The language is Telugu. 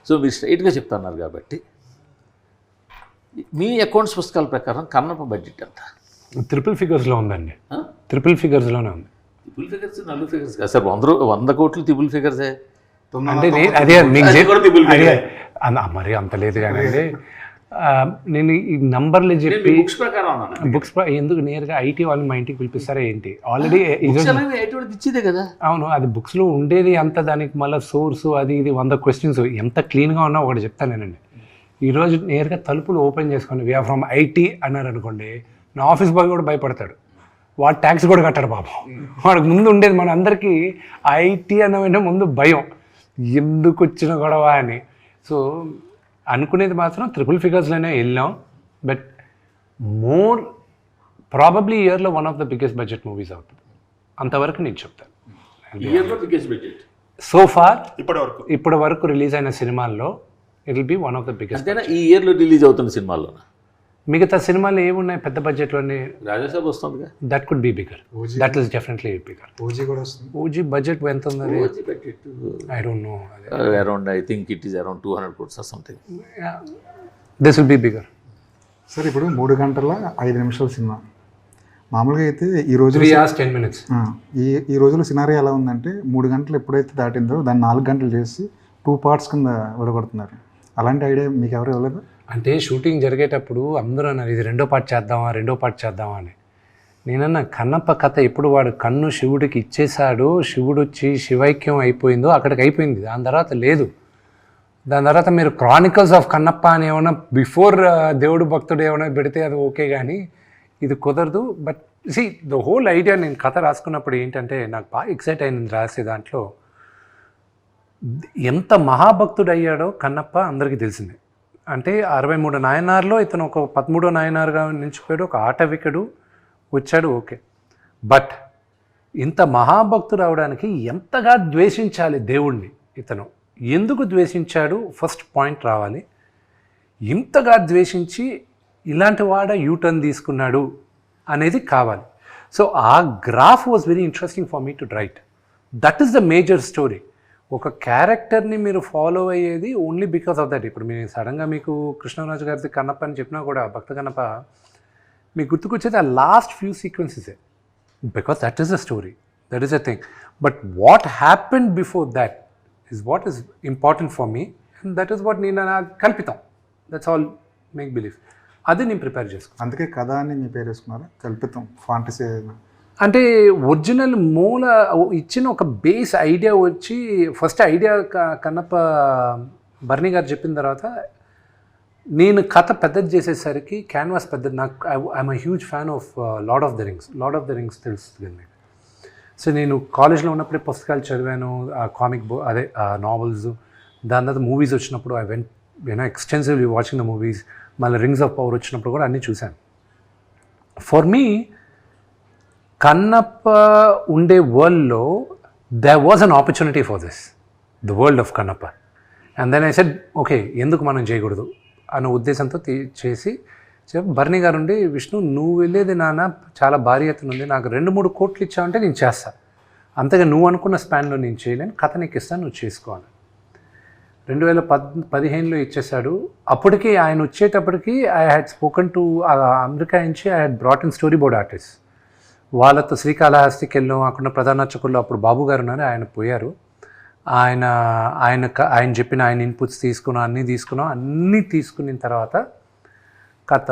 సో మీరు స్ట్రైట్గా చెప్తున్నారు కాబట్టి మీ అకౌంట్స్ పుస్తకాల ప్రకారం కన్నప్ప బడ్జెట్ ఎంత? ట్రిపుల్ ఫిగర్స్లో ఉందండి. ట్రిపుల్ ఫిగర్స్లోనే ఉంది. ట్రిపుల్ ఫిగర్స్, నలుగు ఫిగర్స్ కాదు సార్. 100 కోట్లు ట్రిపుల్ ఫిగర్సే. అంటే అదే మీకు మరి అంత లేదు కానీ నేను ఈ నంబర్లు చెప్పి బుక్స్ ప్రకారం బుక్స్ ఎందుకు నేరుగా ఐటీ వాళ్ళు మా ఇంటికి పిలిపిస్తారా ఏంటి? ఆల్రెడీ ఇచ్చేదే కదా. అవును, అది బుక్స్లో ఉండేది అంత, దానికి మళ్ళీ సోర్సు అది ఇది 100 క్వశ్చన్స్ ఎంత క్లీన్గా ఉన్నా ఒకటి చెప్తానేనండి. ఈరోజు నేరుగా తలుపులు ఓపెన్ చేసుకొని వీఆర్ ఫ్రమ్ ఐటీ అన్నారు అనుకోండి, నా ఆఫీస్ బాయ్ కూడా భయపడతాడు. వాడు ట్యాక్స్ కూడా కట్టాడు పాపం. వాడికి ముందు ఉండేది మన అందరికీ ఐటీ అన్న ముందు భయం, ఎందుకు వచ్చిన గొడవ అని. సో అనుకునేది మాత్రం ట్రిపుల్ ఫిగర్స్లోనే వెళ్ళాం. బట్ మోర్ ప్రాబబ్లీ ఇయర్లో one of the biggest budget movies అవుతుంది, అంతవరకు నేను చెప్తాను. సో ఫార్ ఇప్పటి వరకు రిలీజ్ అయిన సినిమాల్లో it will be one of the biggest. ఈ ఇయర్లో రిలీజ్ అవుతున్న సినిమాల్లో మిగతా సినిమాలు ఏమున్నాయి పెద్ద బడ్జెట్ అన్నీ? రాజాసాబ్ వస్తుంది, that could be bigger, that is definitely bigger. OG budget ఎంత ఉంది? I don't know, around I think it is around 200 crores or something. This will be bigger. Sir ఇప్పుడు 3 గంటల 5 నిమిషాల సినిమా మామూలుగా అయితే ఈ రోజు 3 hours 10 minutes. ఈ రోజులో సినారీ ఎలా ఉందంటే 3 గంటలు ఎప్పుడైతే దాటిందో దాన్ని 4 గంటలు చేసి 2 parts కింద విడగొడుతున్నారు. అలాంటి ఐడియా మీకు ఎవరు ఇవ్వలేదు? అంటే షూటింగ్ జరిగేటప్పుడు అందరూ అన్నారు ఇది 2వ పార్ట్ చేద్దామా అని. నేనన్నా కన్నప్ప కథ ఎప్పుడు వాడు కన్ను శివుడికి ఇచ్చేశాడు, శివుడు వచ్చి శివైక్యం అయిపోయిందో అక్కడికి అయిపోయింది. దాని తర్వాత లేదు. దాని తర్వాత మీరు క్రానికల్స్ ఆఫ్ కన్నప్ప అని ఏమైనా బిఫోర్ దేవుడు భక్తుడు ఏమైనా పెడితే అది ఓకే, కానీ ఇది కుదరదు. But see the whole idea, నేను కథ రాసుకున్నప్పుడు ఏంటంటే నాకు బాగా ఎక్సైట్ అయింది రాసే దాంట్లో. ఎంత మహాభక్తుడు అయ్యాడో కన్నప్ప అందరికీ తెలిసిందే. అంటే 63 నాయనార్లో ఇతను ఒక 13వ నాయనారుగా నిలిచిపోయాడు, ఒక ఆటవికుడు వచ్చాడు, ఓకే. బట్ ఇంత మహాభక్తుడు అవడానికి ఎంతగా ద్వేషించాలి దేవుణ్ణి, ఇతను ఎందుకు ద్వేషించాడు ఫస్ట్ పాయింట్ రావాలి. ఇంతగా ద్వేషించి ఇలాంటి వాడ యూటర్న్ తీసుకున్నాడు అనేది కావాలి. సో ఆ graph was very interesting for me to right. That is the major story. ఒక క్యారెక్టర్ని మీరు ఫాలో అయ్యేది ఓన్లీ బికాస్ ఆఫ్ దట్. ఇప్పుడు మీరు సడన్గా మీకు కృష్ణరాజు గారిది కన్నప్ప అని చెప్పినా కూడా భక్త కన్నప్ప మీకు గుర్తుకొచ్చేది ఆ లాస్ట్ ఫ్యూ సీక్వెన్సెసే, because that is the story, that is the thing. But what happened before that is what is important for me, and that is what నేను కల్పితం, దట్స్ ఆల్ మేక్ బిలీవ్. అది నేను ప్రిపేర్ చేసుకున్నాను. అందుకే కథ అని మీ పేరు వేసుకున్నారా? కల్పితం, ఫాంటసీ. అంటే ఒరిజినల్ మూల ఇచ్చిన ఒక బేస్ ఐడియా వచ్చి ఫస్ట్ ఐడియా కన్నప్ప బర్నీ గారు చెప్పిన తర్వాత నేను కథ పెద్దది చేసేసరికి క్యాన్వాస్ పెద్దది. నాకు I'm huge fan of lord of the rings తెలుస్తుంది మీకు. సో నేను కాలేజ్లో ఉన్నప్పుడే పుస్తకాలు చదివాను, కామిక్ బుక్ అదే నావెల్స్. దాని తర్వాత మూవీస్ వచ్చినప్పుడు I went extensively watching the movies. మళ్ళీ రింగ్స్ ఆఫ్ పవర్ వచ్చినప్పుడు కూడా అన్నీ చూశాను. ఫర్ మీ కన్నప్ప ఉండే వరల్డ్లో there was an opportunity for this, the world of Kannappa. And then I said, okay, ఎందుకు మనం చేయకూడదు అన్న ఉద్దేశంతో చేసి బర్నీ గారు ఉండి, విష్ణు నువ్వు వెళ్ళేది నాన్న చాలా భారీ ఎత్తున ఉంది, నాకు 2-3 కోట్లు ఇచ్చావంటే నేను చేస్తాను, అంతగా నువ్వు అనుకున్న స్పాన్లో నేను చేయలేను, కథ నీకు ఇస్తాను, నువ్వు చేసుకోవాలి. 2015లో ఇచ్చేశాడు. అప్పటికి ఆయన వచ్చేటప్పటికి I had spoken to America నుంచి I had brought in story board artist. వాళ్ళతో శ్రీకాళహస్తికి వెళ్ళాం. అక్కడ ప్రధాన అర్చకుల్లో అప్పుడు బాబు గారు ఉన్నారు, ఆయన పోయారు. ఆయన చెప్పిన ఆయన ఇన్పుట్స్ తీసుకున్నాం, అన్నీ తీసుకున్న తర్వాత కథ